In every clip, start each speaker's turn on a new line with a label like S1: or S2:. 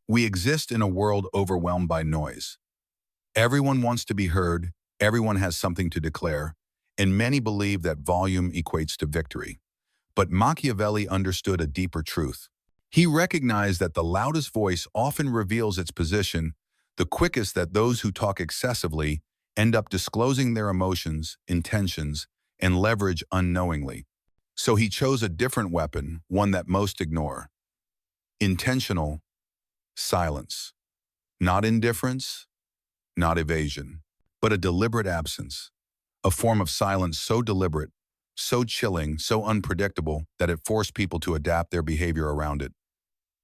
S1: We exist in a world overwhelmed by noise. Everyone wants to be heard, everyone has something to declare, and many believe that volume equates to victory. But Machiavelli understood a deeper truth. He recognized that the loudest voice often reveals its position, the quickest that those who talk excessively end up disclosing their emotions, intentions, and leverage unknowingly. So he chose a different weapon, one that most ignore. Intentional silence. Not indifference, not evasion, but a deliberate absence. A form of silence so deliberate, so chilling, so unpredictable that it forced people to adapt their behavior around it.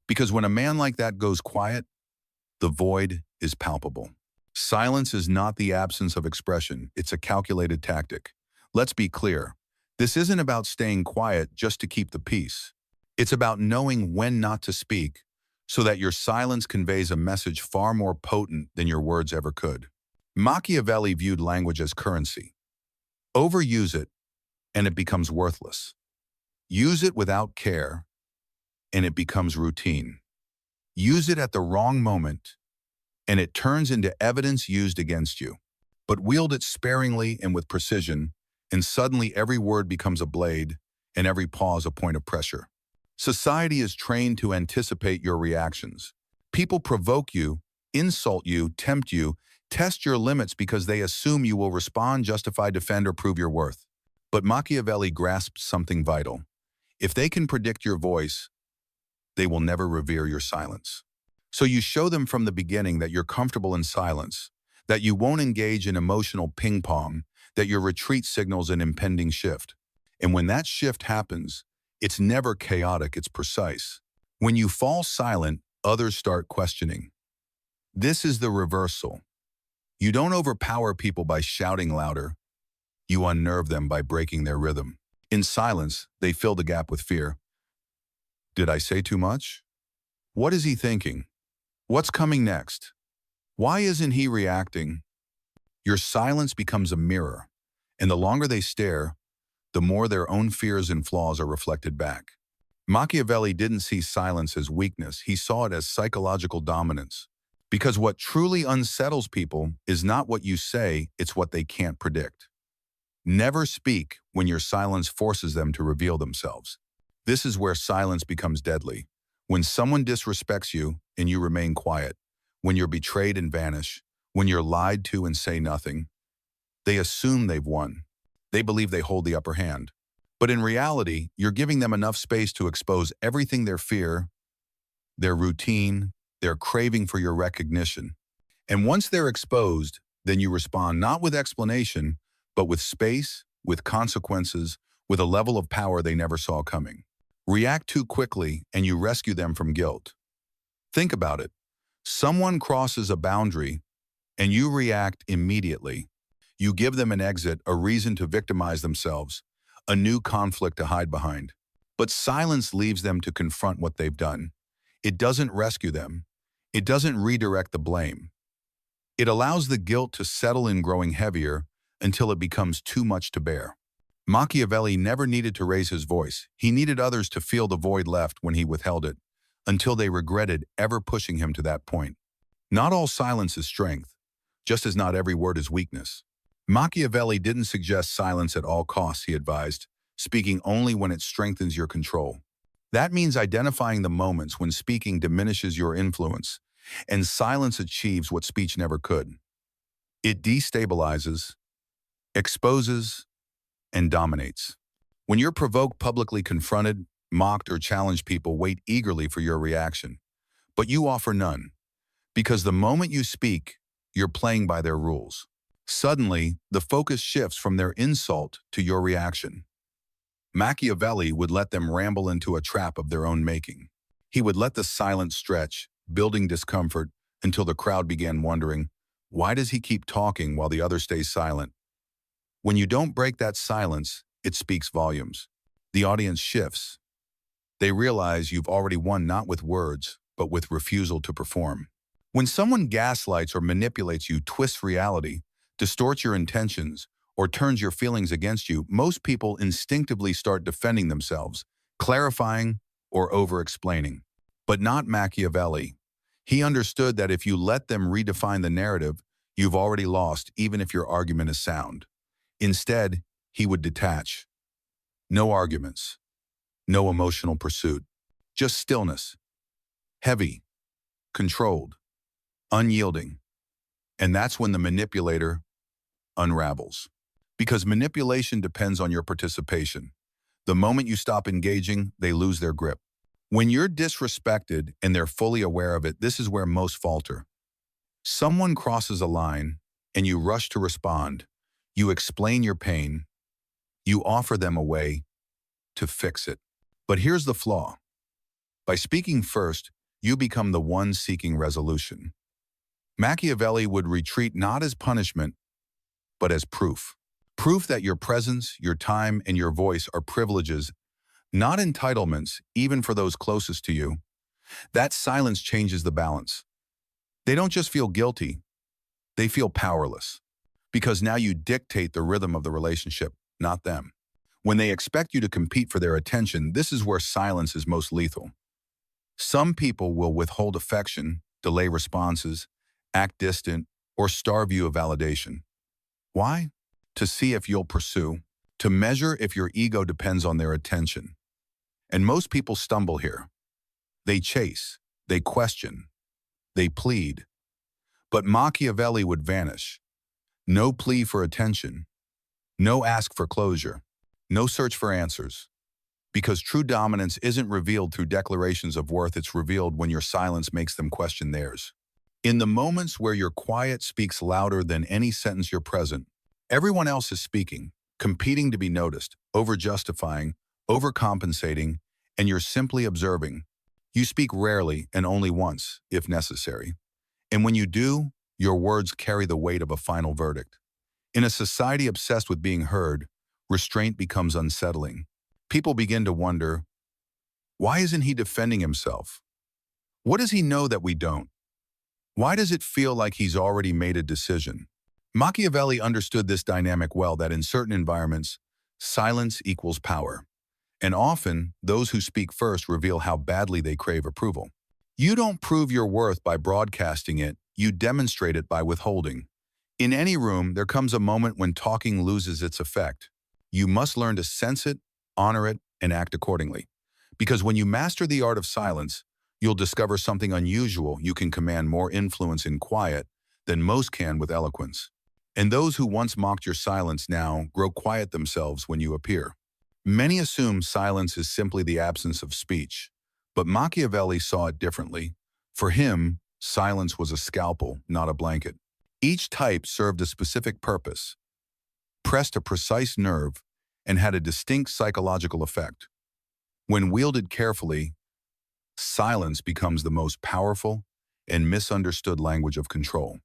S1: Because when a man like that goes quiet, the void is palpable. Silence is not the absence of expression, it's a calculated tactic. Let's be clear, this isn't about staying quiet just to keep the peace. It's about knowing when not to speak, so that your silence conveys a message far more potent than your words ever could. Machiavelli viewed language as currency. Overuse it, and it becomes worthless. Use it without care, and it becomes routine. Use it at the wrong moment, and it turns into evidence used against you. But wield it sparingly and with precision, and suddenly every word becomes a blade, and every pause a point of pressure. Society is trained to anticipate your reactions. People provoke you, insult you, tempt you, test your limits because they assume you will respond, justify, defend, or prove your worth. But Machiavelli grasped something vital. If they can predict your voice, they will never revere your silence. So you show them from the beginning that you're comfortable in silence, that you won't engage in emotional ping-pong, that your retreat signals an impending shift. And when that shift happens, it's never chaotic, it's precise. When you fall silent, others start questioning. This is the reversal. You don't overpower people by shouting louder. You unnerve them by breaking their rhythm. In silence, they fill the gap with fear. Did I say too much? What is he thinking? What's coming next? Why isn't he reacting? Your silence becomes a mirror, and the longer they stare, the more their own fears and flaws are reflected back. Machiavelli didn't see silence as weakness, he saw it as psychological dominance. Because what truly unsettles people is not what you say, it's what they can't predict. Never speak when your silence forces them to reveal themselves. This is where silence becomes deadly. When someone disrespects you and you remain quiet, when you're betrayed and vanish, when you're lied to and say nothing, they assume they've won. They believe they hold the upper hand. But in reality, you're giving them enough space to expose everything they fear, their routine, their craving for your recognition. And once they're exposed, then you respond not with explanation, but with space, with consequences, with a level of power they never saw coming. React too quickly and you rescue them from guilt. Think about it. Someone crosses a boundary and you react immediately. You give them an exit, a reason to victimize themselves, a new conflict to hide behind. But silence leaves them to confront what they've done. It doesn't rescue them. It doesn't redirect the blame. It allows the guilt to settle in, growing heavier until it becomes too much to bear. Machiavelli never needed to raise his voice. He needed others to feel the void left when he withheld it, until they regretted ever pushing him to that point. Not all silence is strength, just as not every word is weakness. Machiavelli didn't suggest silence at all costs, he advised, speaking only when it strengthens your control. That means identifying the moments when speaking diminishes your influence, and silence achieves what speech never could. It destabilizes, exposes, and dominates. When you're provoked, publicly confronted, mocked, or challenged, people wait eagerly for your reaction. But you offer none, because the moment you speak, you're playing by their rules. Suddenly, the focus shifts from their insult to your reaction. Machiavelli would let them ramble into a trap of their own making. He would let the silence stretch, building discomfort, until the crowd began wondering, why does he keep talking while the other stays silent? When you don't break that silence, it speaks volumes. The audience shifts. They realize you've already won, not with words, but with refusal to perform. When someone gaslights or manipulates you, twists reality, distorts your intentions, or turns your feelings against you, most people instinctively start defending themselves, clarifying, or over-explaining. But not Machiavelli. He understood that if you let them redefine the narrative, you've already lost, even if your argument is sound. Instead, he would detach. No arguments, no emotional pursuit, just stillness, heavy, controlled, unyielding. And that's when the manipulator unravels. Because manipulation depends on your participation. The moment you stop engaging, they lose their grip. When you're disrespected and they're fully aware of it, this is where most falter. Someone crosses a line and you rush to respond. You explain your pain. You offer them a way to fix it. But here's the flaw. By speaking first, you become the one seeking resolution. Machiavelli would retreat not as punishment, but as proof. Proof that your presence, your time, and your voice are privileges, not entitlements, even for those closest to you. That silence changes the balance. They don't just feel guilty, they feel powerless. Because now you dictate the rhythm of the relationship, not them. When they expect you to compete for their attention, this is where silence is most lethal. Some people will withhold affection, delay responses, act distant, or starve you of validation. Why? To see if you'll pursue, to measure if your ego depends on their attention. And most people stumble here. They chase, they question, they plead. But Machiavelli would vanish. No plea for attention, no ask for closure, no search for answers. Because true dominance isn't revealed through declarations of worth, it's revealed when your silence makes them question theirs. In the moments where your quiet speaks louder than any sentence you're present, everyone else is speaking, competing to be noticed, over-justifying, overcompensating, and you're simply observing. You speak rarely and only once, if necessary. And when you do, your words carry the weight of a final verdict. In a society obsessed with being heard, restraint becomes unsettling. People begin to wonder, why isn't he defending himself? What does he know that we don't? Why does it feel like he's already made a decision? Machiavelli understood this dynamic well, that in certain environments, silence equals power. And often, those who speak first reveal how badly they crave approval. You don't prove your worth by broadcasting it, you demonstrate it by withholding. In any room, there comes a moment when talking loses its effect. You must learn to sense it, honor it, and act accordingly. Because when you master the art of silence, you'll discover something unusual. You can command more influence in quiet than most can with eloquence. And those who once mocked your silence now grow quiet themselves when you appear. Many assume silence is simply the absence of speech, but Machiavelli saw it differently. For him, silence was a scalpel, not a blanket. Each type served a specific purpose, pressed a precise nerve, and had a distinct psychological effect. When wielded carefully, silence becomes the most powerful and misunderstood language of control.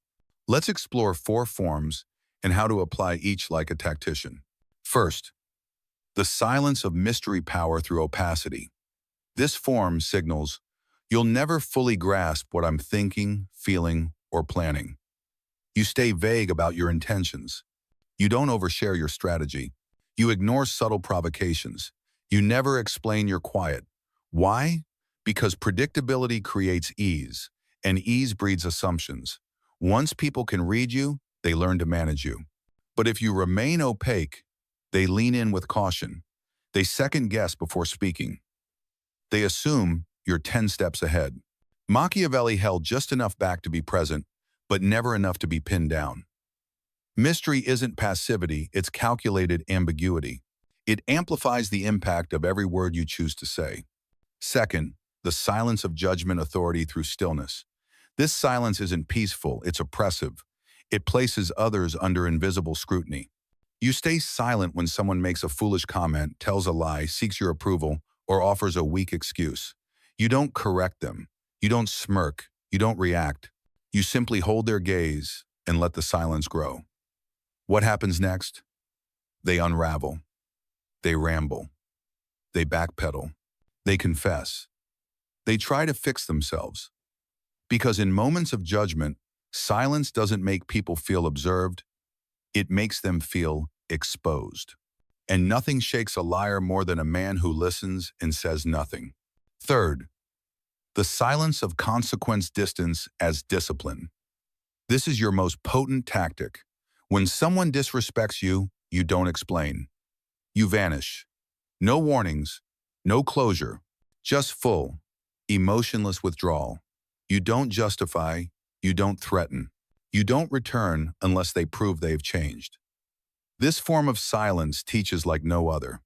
S1: Let's explore 4 forms and how to apply each like a tactician. First, the silence of mystery power through opacity. This form signals, you'll never fully grasp what I'm thinking, feeling, or planning. You stay vague about your intentions. You don't overshare your strategy. You ignore subtle provocations. You never explain your quiet. Why? Because predictability creates ease, and ease breeds assumptions. Once people can read you, they learn to manage you. But if you remain opaque, they lean in with caution. They second-guess before speaking. They assume you're 10 steps ahead. Machiavelli held just enough back to be present, but never enough to be pinned down. Mystery isn't passivity, it's calculated ambiguity. It amplifies the impact of every word you choose to say. Second, the silence of judgment authority through stillness. This silence isn't peaceful, it's oppressive. It places others under invisible scrutiny. You stay silent when someone makes a foolish comment, tells a lie, seeks your approval, or offers a weak excuse. You don't correct them. You don't smirk. You don't react. You simply hold their gaze and let the silence grow. What happens next? They unravel. They ramble. They backpedal. They confess. They try to fix themselves. Because in moments of judgment, silence doesn't make people feel observed. It makes them feel exposed. And nothing shakes a liar more than a man who listens and says nothing. Third, The silence of consequence distance as discipline. This is your most potent tactic. When someone disrespects you, you don't explain. You vanish. No warnings, no closure, just full, emotionless withdrawal. You don't justify, you don't threaten. You don't return unless they prove they've changed. This form of silence teaches like no other.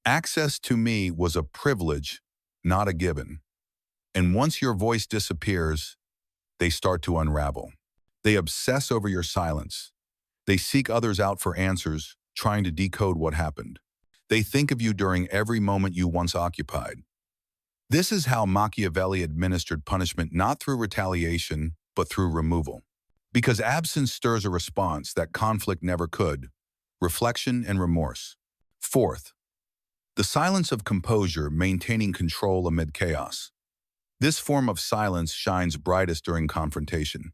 S1: Access to me was a privilege, not a given. And once your voice disappears, they start to unravel. They obsess over your silence. They seek others out for answers, trying to decode what happened. They think of you during every moment you once occupied. This is how Machiavelli administered punishment, not through retaliation, but through removal. Because absence stirs a response that conflict never could: reflection and remorse. Fourth, the silence of composure, maintaining control amid chaos. This form of silence shines brightest during confrontation.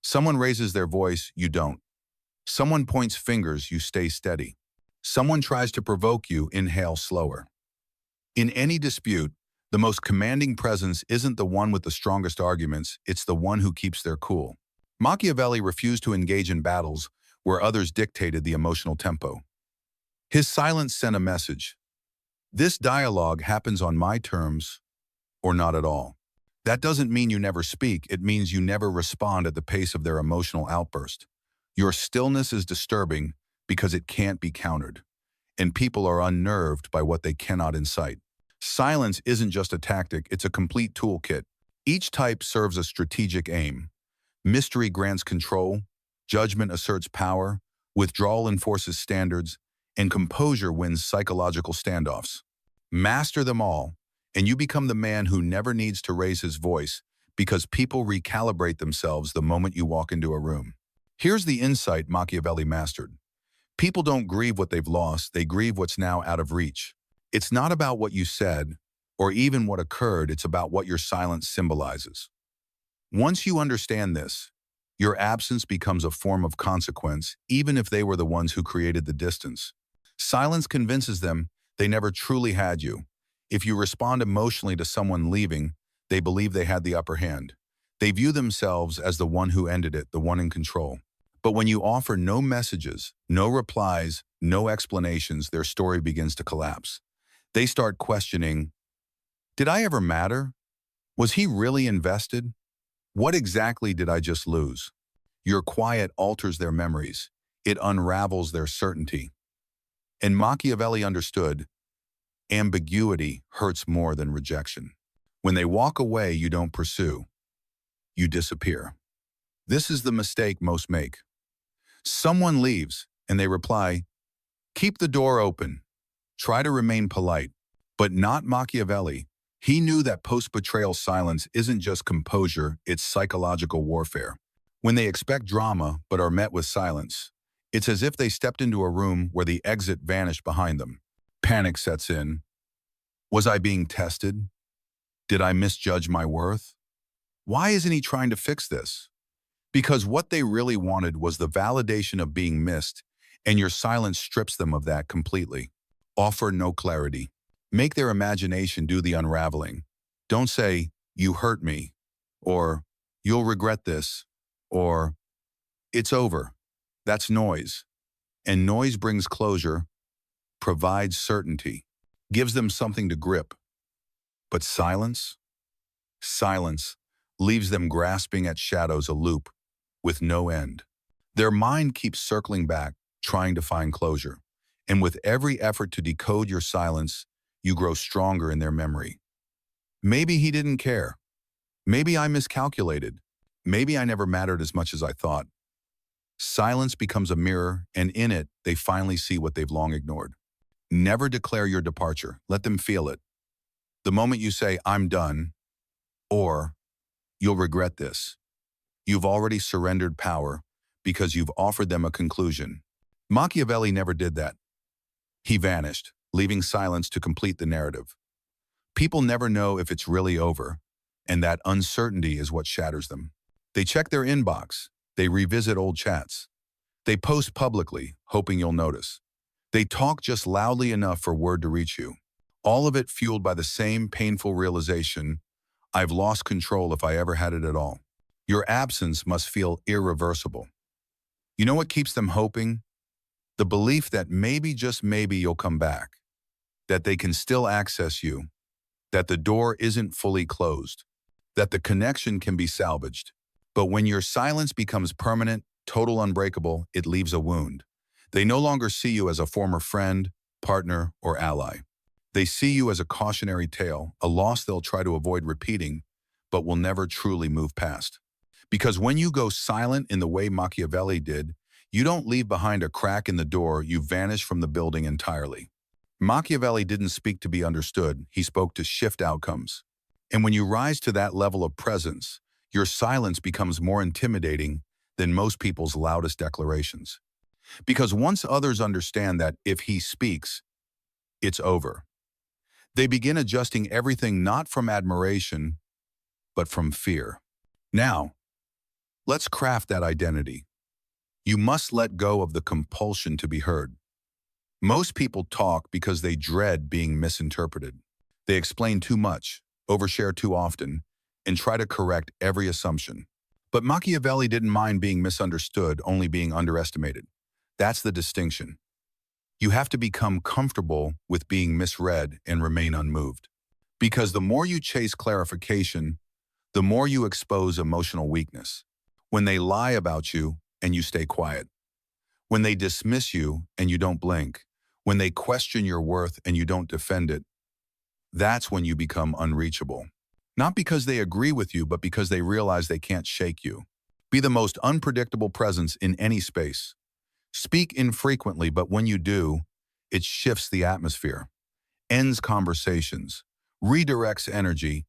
S1: Someone raises their voice, you don't. Someone points fingers, you stay steady. Someone tries to provoke you, inhale slower. In any dispute, the most commanding presence isn't the one with the strongest arguments, it's the one who keeps their cool. Machiavelli refused to engage in battles where others dictated the emotional tempo. His silence sent a message. This dialogue happens on my terms, or not at all. That doesn't mean you never speak, it means you never respond at the pace of their emotional outburst. Your stillness is disturbing because it can't be countered, and people are unnerved by what they cannot incite. Silence isn't just a tactic, it's a complete toolkit. Each type serves a strategic aim. Mystery grants control, judgment asserts power, withdrawal enforces standards, and composure wins psychological standoffs. Master them all, and you become the man who never needs to raise his voice because people recalibrate themselves the moment you walk into a room. Here's the insight Machiavelli mastered. People don't grieve what they've lost, they grieve what's now out of reach. It's not about what you said, or even what occurred, it's about what your silence symbolizes. Once you understand this, your absence becomes a form of consequence, even if they were the ones who created the distance. Silence convinces them they never truly had you. If you respond emotionally to someone leaving, they believe they had the upper hand. They view themselves as the one who ended it, the one in control. But when you offer no messages, no replies, no explanations, their story begins to collapse. They start questioning, did I ever matter? Was he really invested? What exactly did I just lose? Your quiet alters their memories. It unravels their certainty. And Machiavelli understood, ambiguity hurts more than rejection. When they walk away, you don't pursue. You disappear. This is the mistake most make. Someone leaves, and they reply, keep the door open. Try to remain polite. But not Machiavelli. He knew that post-betrayal silence isn't just composure, it's psychological warfare. When they expect drama but are met with silence, it's as if they stepped into a room where the exit vanished behind them. Panic sets in. Was I being tested? Did I misjudge my worth? Why isn't he trying to fix this? Because what they really wanted was the validation of being missed, and your silence strips them of that completely. Offer no clarity. Make their imagination do the unraveling. Don't say, you hurt me, or you'll regret this, or it's over. That's noise. And noise brings closure, provides certainty, gives them something to grip. But silence? Silence leaves them grasping at shadows, a loop with no end. Their mind keeps circling back, trying to find closure. And with every effort to decode your silence, you grow stronger in their memory. Maybe he didn't care. Maybe I miscalculated. Maybe I never mattered as much as I thought. Silence becomes a mirror, and in it, they finally see what they've long ignored. Never declare your departure. Let them feel it. The moment you say, I'm done, or you'll regret this, you've already surrendered power because you've offered them a conclusion. Machiavelli never did that. He vanished, leaving silence to complete the narrative. People never know if it's really over, and that uncertainty is what shatters them. They check their inbox. They revisit old chats. They post publicly, hoping you'll notice. They talk just loudly enough for word to reach you. All of it fueled by the same painful realization, I've lost control if I ever had it at all. Your absence must feel irreversible. You know what keeps them hoping? The belief that maybe, just maybe, you'll come back, that they can still access you, that the door isn't fully closed, that the connection can be salvaged. But when your silence becomes permanent, total, unbreakable, it leaves a wound. They no longer see you as a former friend, partner, or ally. They see you as a cautionary tale, a loss they'll try to avoid repeating, but will never truly move past. Because when you go silent in the way Machiavelli did, you don't leave behind a crack in the door, you vanish from the building entirely. Machiavelli didn't speak to be understood, he spoke to shift outcomes. And when you rise to that level of presence, your silence becomes more intimidating than most people's loudest declarations. Because once others understand that if he speaks, it's over, they begin adjusting everything not from admiration, but from fear. Now, let's craft that identity. You must let go of the compulsion to be heard. Most people talk because they dread being misinterpreted. They explain too much, overshare too often, and try to correct every assumption. But Machiavelli didn't mind being misunderstood, only being underestimated. That's the distinction. You have to become comfortable with being misread and remain unmoved. Because the more you chase clarification, the more you expose emotional weakness. When they lie about you and you stay quiet. When they dismiss you and you don't blink. When they question your worth and you don't defend it. That's when you become unreachable. Not because they agree with you, but because they realize they can't shake you. Be the most unpredictable presence in any space. Speak infrequently, but when you do, it shifts the atmosphere, ends conversations, redirects energy,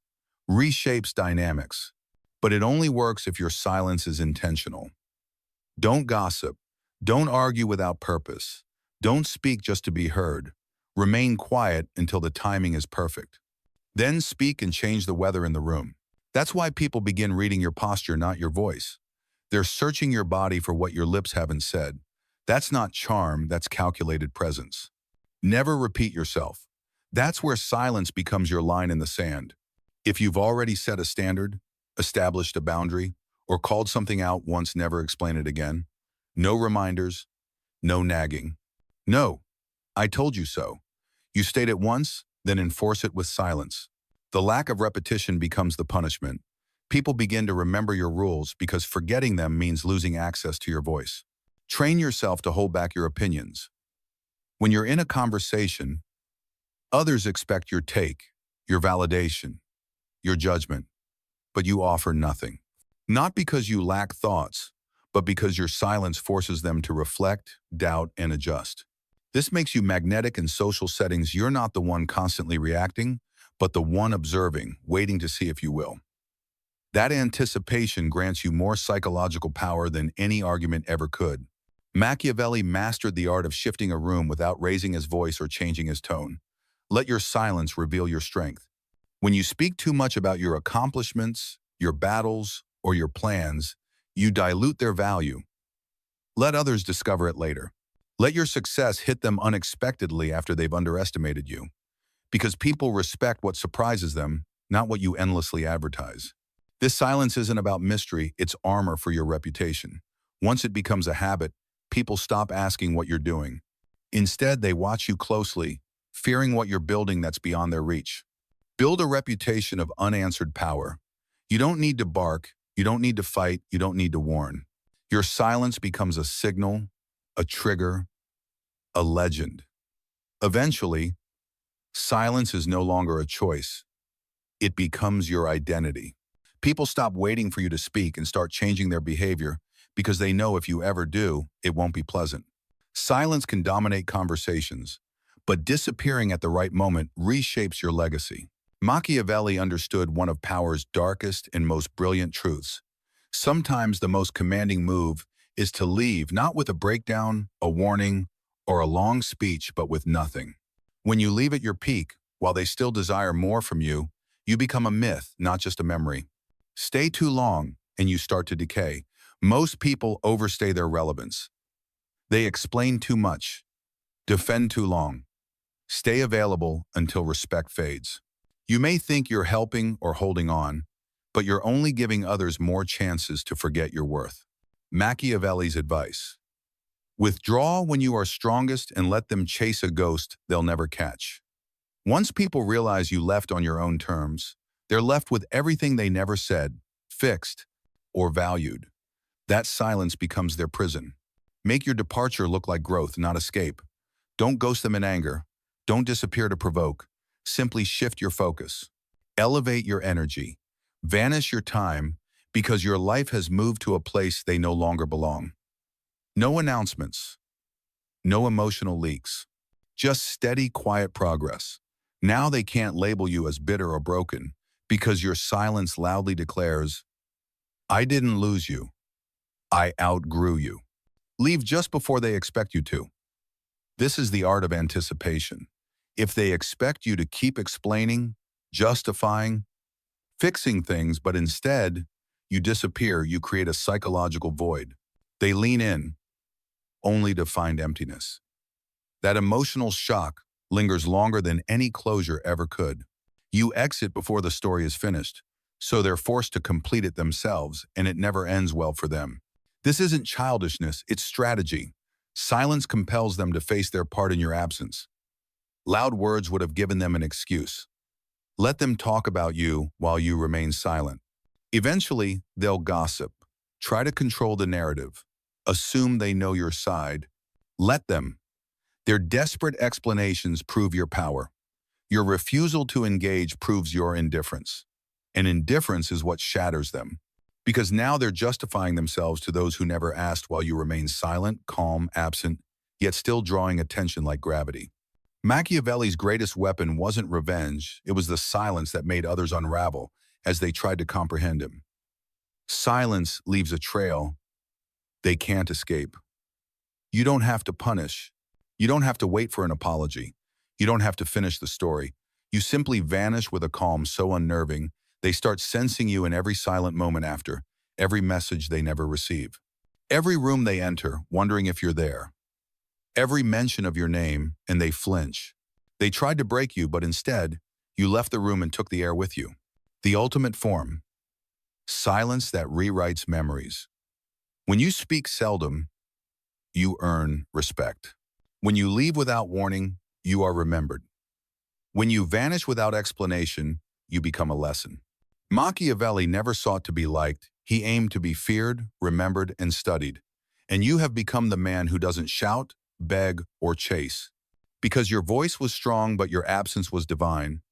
S1: reshapes dynamics. But it only works if your silence is intentional. Don't gossip. Don't argue without purpose. Don't speak just to be heard. Remain quiet until the timing is perfect. Then speak and change the weather in the room. That's why people begin reading your posture, not your voice. They're searching your body for what your lips haven't said. That's not charm, that's calculated presence. Never repeat yourself. That's where silence becomes your line in the sand. If you've already set a standard, established a boundary, or called something out once, never explain it again. No reminders, no nagging. No, I told you so. You state it once, then enforce it with silence. The lack of repetition becomes the punishment. People begin to remember your rules because forgetting them means losing access to your voice. Train yourself to hold back your opinions. When you're in a conversation, others expect your take, your validation, your judgment, but you offer nothing. Not because you lack thoughts, but because your silence forces them to reflect, doubt, and adjust. This makes you magnetic in social settings. You're not the one constantly reacting, but the one observing, waiting to see if you will. That anticipation grants you more psychological power than any argument ever could. Machiavelli mastered the art of shifting a room without raising his voice or changing his tone. Let your silence reveal your strength. When you speak too much about your accomplishments, your battles, or your plans, you dilute their value. Let others discover it later. Let your success hit them unexpectedly after they've underestimated you. Because people respect what surprises them, not what you endlessly advertise. This silence isn't about mystery, it's armor for your reputation. Once it becomes a habit, people stop asking what you're doing. Instead, they watch you closely, fearing what you're building that's beyond their reach. Build a reputation of unanswered power. You don't need to bark, you don't need to fight, you don't need to warn. Your silence becomes a signal, a trigger, a legend. Eventually, silence is no longer a choice. It becomes your identity. People stop waiting for you to speak and start changing their behavior because they know if you ever do, it won't be pleasant. Silence can dominate conversations, but disappearing at the right moment reshapes your legacy. Machiavelli understood one of power's darkest and most brilliant truths. Sometimes the most commanding move is to leave, not with a breakdown, a warning, or a long speech, but with nothing. When you leave at your peak, while they still desire more from you, you become a myth, not just a memory. Stay too long, and you start to decay. Most people overstay their relevance. They explain too much, defend too long, stay available until respect fades. You may think you're helping or holding on, but you're only giving others more chances to forget your worth. Machiavelli's advice: withdraw when you are strongest and let them chase a ghost they'll never catch. Once people realize you left on your own terms, they're left with everything they never said, fixed, or valued. That silence becomes their prison. Make your departure look like growth, not escape. Don't ghost them in anger. Don't disappear to provoke. Simply shift your focus. Elevate your energy. Vanish your time because your life has moved to a place they no longer belong. No announcements. No emotional leaks. Just steady, quiet progress. Now they can't label you as bitter or broken because your silence loudly declares, I didn't lose you. I outgrew you. Leave just before they expect you to. This is the art of anticipation. If they expect you to keep explaining, justifying, fixing things, but instead you disappear, you create a psychological void. They lean in, only to find emptiness. That emotional shock lingers longer than any closure ever could. You exit before the story is finished, so they're forced to complete it themselves, and it never ends well for them. This isn't childishness, it's strategy. Silence compels them to face their part in your absence. Loud words would have given them an excuse. Let them talk about you while you remain silent. Eventually, they'll gossip, try to control the narrative, assume they know your side. Let them. Their desperate explanations prove your power. Your refusal to engage proves your indifference. And indifference is what shatters them. Because now they're justifying themselves to those who never asked while you remain silent, calm, absent, yet still drawing attention like gravity. Machiavelli's greatest weapon wasn't revenge, it was the silence that made others unravel as they tried to comprehend him. Silence leaves a trail they can't escape. You don't have to punish. You don't have to wait for an apology. You don't have to finish the story. You simply vanish with a calm so unnerving, they start sensing you in every silent moment after, every message they never receive. Every room they enter, wondering if you're there. Every mention of your name, and they flinch. They tried to break you, but instead, you left the room and took the air with you. The ultimate form. Silence that rewrites memories. When you speak seldom, you earn respect. When you leave without warning, you are remembered. When you vanish without explanation, you become a lesson. Machiavelli never sought to be liked. He aimed to be feared, remembered, and studied. And you have become the man who doesn't shout, beg, or chase. Because your voice was strong but your absence was divine,